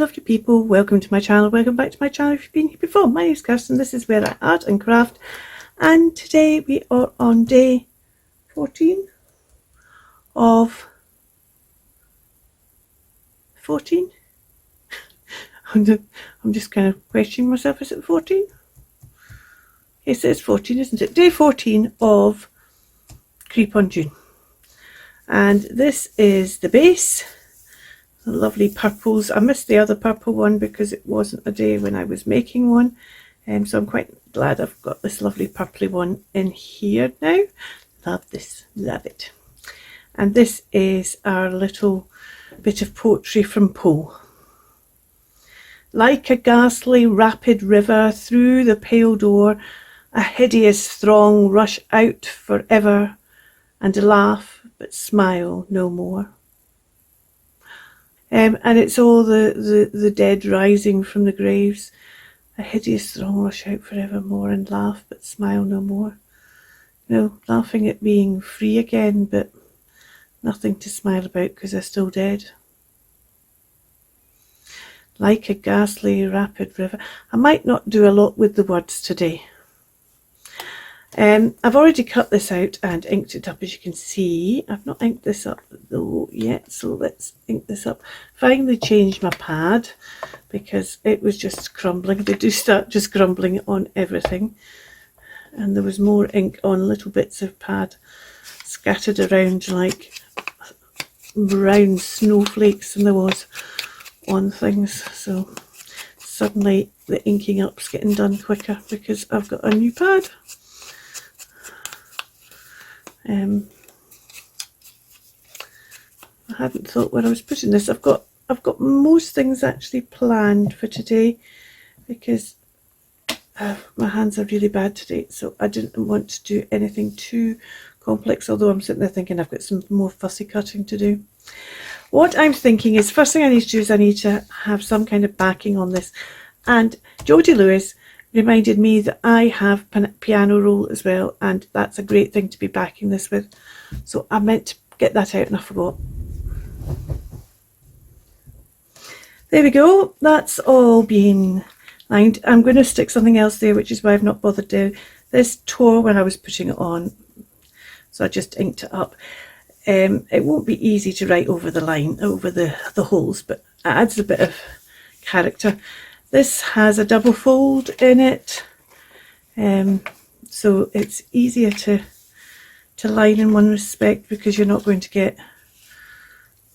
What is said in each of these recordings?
lovely people, welcome to my channel, welcome back to my channel if you've been here before. My name is Kirsten, this is where I art and craft, and today we are on day 14 of 14. I'm just kind of questioning myself, is it 14? Yes, it's 14, isn't it? Day 14 of Creep on June. And this is the base. The lovely purples. I missed the other purple one because it wasn't a day when I was making one. So I'm quite glad I've got this lovely purpley one in here now. Love this, love it. And this is our little bit of poetry from Poe. Like a ghastly rapid river through the pale door, a hideous throng rush out forever and laugh but smile no more. And it's all the dead rising from the graves. A hideous throng rush out forevermore and laugh but smile no more. You know, laughing at being free again, but nothing to smile about because they're still dead. Like a ghastly rapid river. I might not do a lot with the words today. I've already cut this out and inked it up, as you can see. I've not inked this up though yet, so let's ink this up. Finally changed my pad because it was just crumbling. They do start just crumbling on everything, and there was more ink on little bits of pad scattered around like brown snowflakes than there was on things. So suddenly the inking up's getting done quicker because I've got a new pad. I hadn't thought when I was putting this. I've got most things actually planned for today because my hands are really bad today, so I didn't want to do anything too complex, although I'm sitting there thinking I've got some more fussy cutting to do. What I'm thinking is, first thing I need to do is I need to have some kind of backing on this, and Jodie Lewis reminded me that I have piano roll as well, and that's a great thing to be backing this with, so I meant to get that out and I forgot. There we go, that's all been lined. I'm going to stick something else there, which is why I've not bothered to. This tore when I was putting it on, so I just inked it up. It won't be easy to write over the line, over the holes, but it adds a bit of character. This has a double fold in it, so it's easier to line in one respect because you're not going to get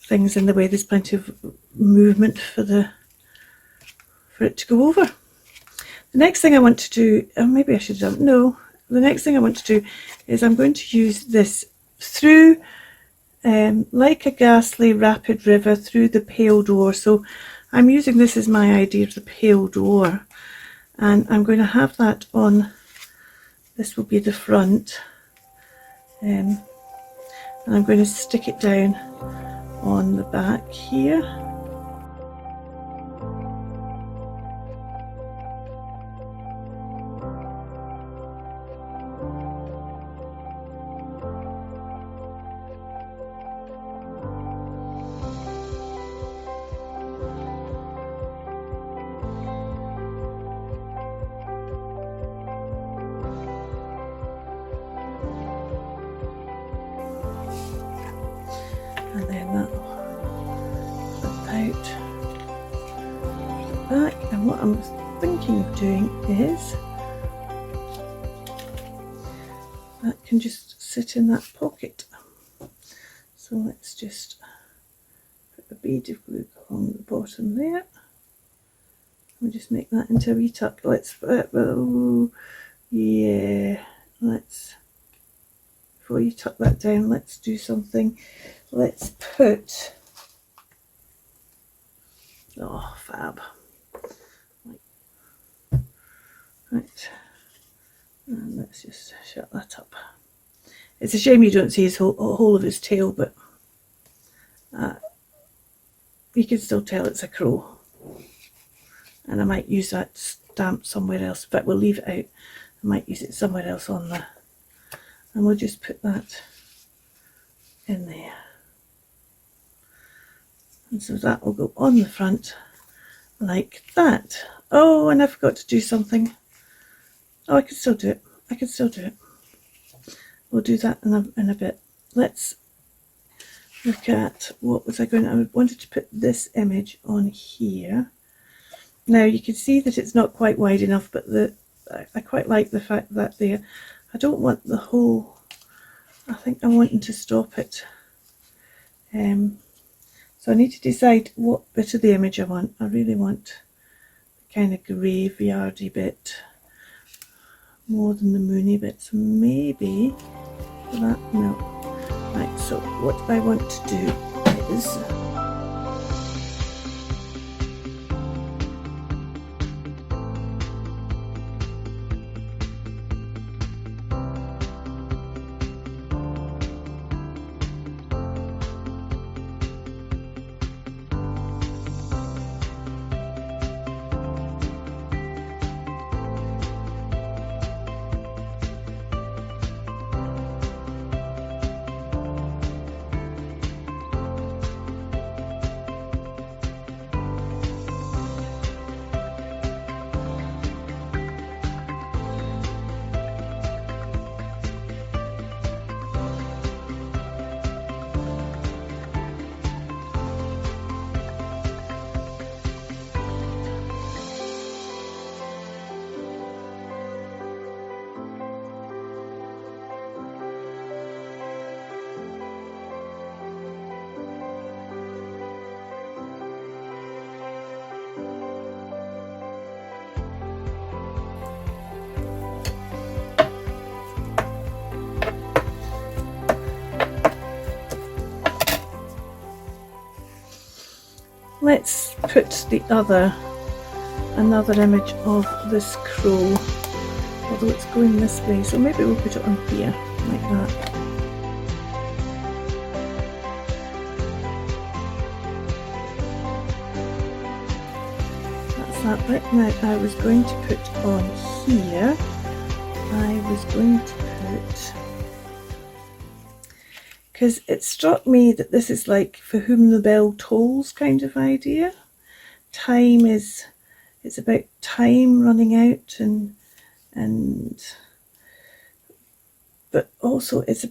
things in the way. There's plenty of movement for it to go over. The next thing I want to do, maybe I should have done, no, the next thing I want to do is I'm going to use this through, like a ghastly rapid river through the pale door. So I'm using this as my idea of the pale door, and I'm going to have that on, this will be the front, and I'm going to stick it down on the back here. And then that'll flip out the back. And what I'm thinking of doing is that can just sit in that pocket. So let's just put a bead of glue along the bottom there. We'll just make that into a wee tuck. Let's, yeah, let's, before you tuck that down, let's do something. Let's put, oh fab, right, and let's just shut that up. It's a shame you don't see his whole of his tail, but you can still tell it's a crow, and I might use that stamp somewhere else. In fact, we'll leave it out. I might use it somewhere else on there, and we'll just put that in there. And so that will go on the front, like that. Oh, and I forgot to do something. Oh, I can still do it. I can still do it. We'll do that in a bit. Let's look at what was I wanted to put this image on here. Now you can see that it's not quite wide enough, but I quite like the fact that I don't want the whole, I think I'm wanting to stop it. So I need to decide what bit of the image I want. I really want the kind of graveyardy bit more than the moony bit. So maybe for that, no. Right, so what I want to do is let's put another image of this crow, although it's going this way, so maybe we'll put it on here, like that. That's that bit. Now I was going to put on here, because it struck me that this is like For Whom the Bell Tolls kind of idea. It's about time running out, but also it's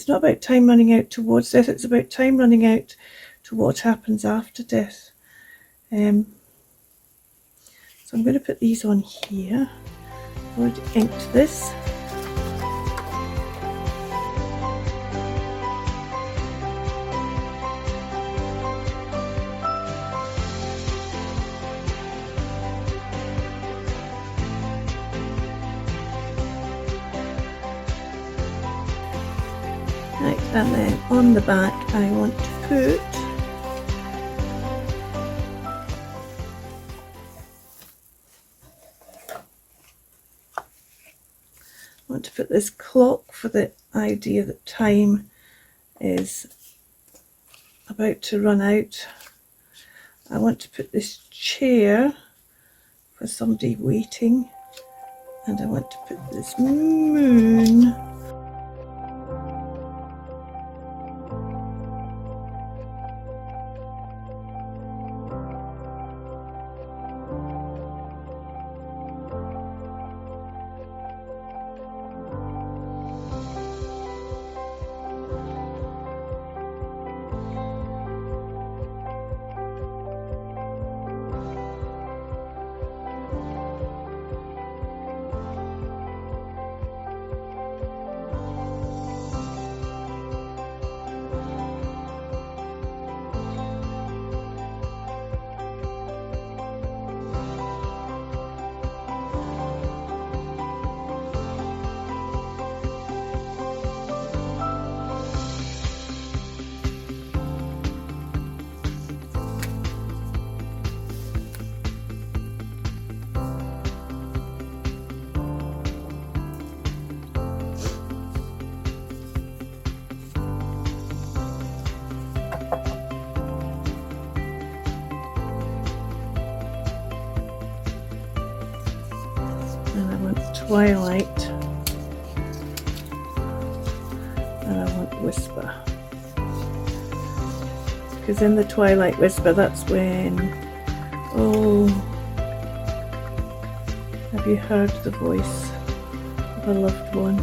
not about time running out towards death, it's about time running out to what happens after death. So I'm going to put these on here. I've already inked this. Right, and then on the back I want to put this clock for the idea that time is about to run out. I want to put this chair for somebody waiting, and I want to put this moon . And I want twilight, and I want whisper, because in the twilight whisper, that's when Oh, have you heard the voice of a loved one?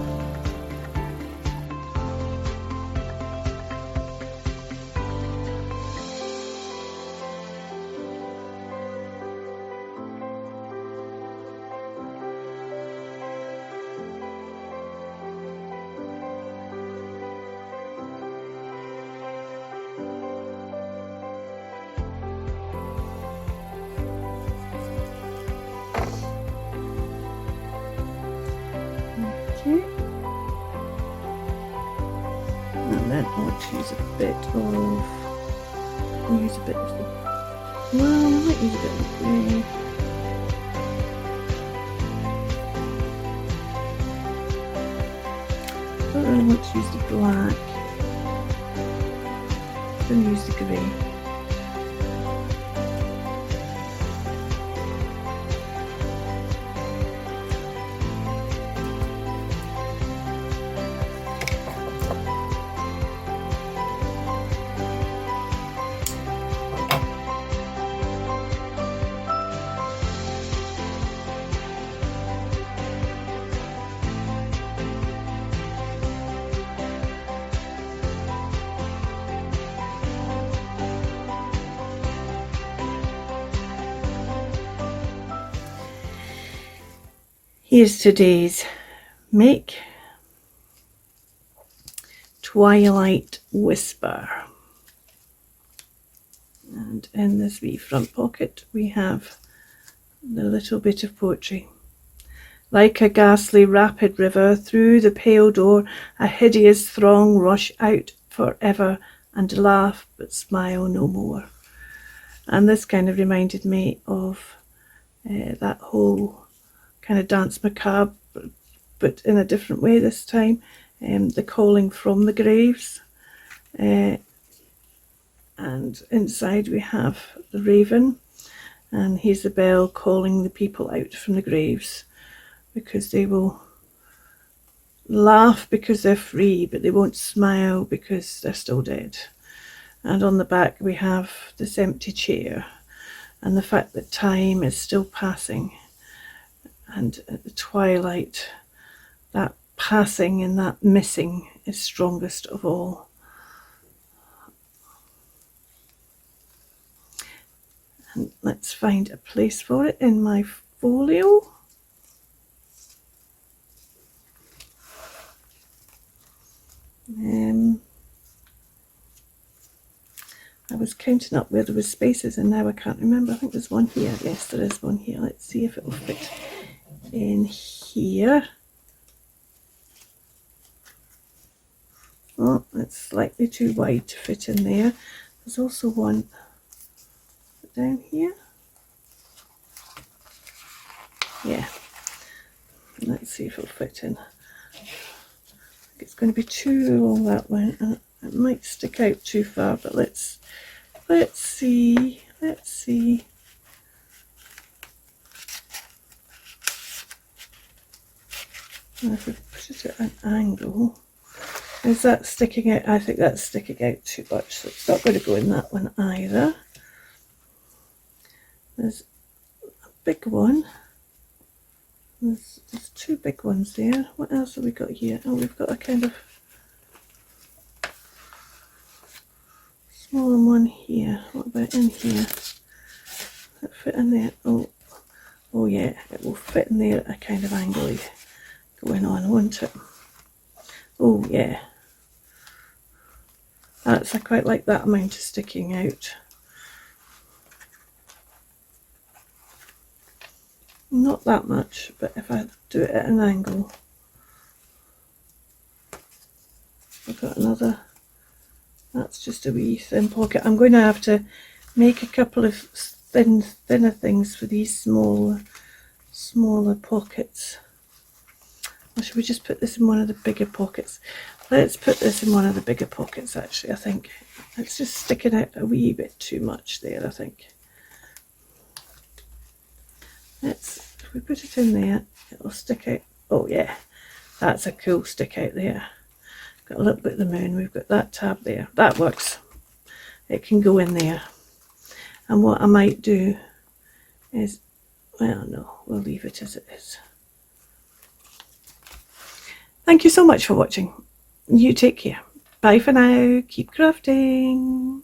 Okay. And then I'll use a bit of, I'll use a bit of the, well, I might use a bit of the grey. I don't really want to use the black. I'm going to use the grey. Here's today's make. Twilight Whisper. And in this wee front pocket we have the little bit of poetry. Like a ghastly rapid river, through the pale door a hideous throng rush out forever and laugh but smile no more. And this kind of reminded me of that whole kind of dance macabre, but in a different way this time. The calling from the graves. And inside we have the raven, and he's the bell calling the people out from the graves, because they will laugh because they're free, but they won't smile because they're still dead. And on the back we have this empty chair, and the fact that time is still passing, and at the twilight that passing and that missing is strongest of all. And let's find a place for it in my folio. I was counting up where there was spaces and now I can't remember. I think there's one here. Yes, there is one here. Let's see if it will fit in here. Oh, it's slightly too wide to fit in there. There's also one down here. Yeah. Let's see if it'll fit in. I think it's going to be too long that way. It might stick out too far, but let's see. Let's see. And if we put it at an angle. Is that sticking out? I think that's sticking out too much, so it's not going to go in that one either. There's a big one. There's two big ones there. What else have we got here? Oh, we've got a kind of smaller one here. What about in here? Does it fit in there? Oh yeah, it will fit in there at a kind of angle going on, won't it? Oh yeah. I quite like that amount of sticking out. Not that much, but if I do it at an angle. I've got another, that's just a wee thin pocket. I'm going to have to make a couple of thinner things for these smaller pockets. Or should we just put this in one of the bigger pockets? Let's put this in one of the bigger pockets actually, I think. It's just sticking out a wee bit too much there, I think. If we put it in there, it'll stick out. Oh yeah, that's a cool stick out there. Got a little bit of the moon, we've got that tab there. That works. It can go in there. And what I might do is, well, no, we'll leave it as it is. Thank you so much for watching. You take care. Bye for now. Keep crafting.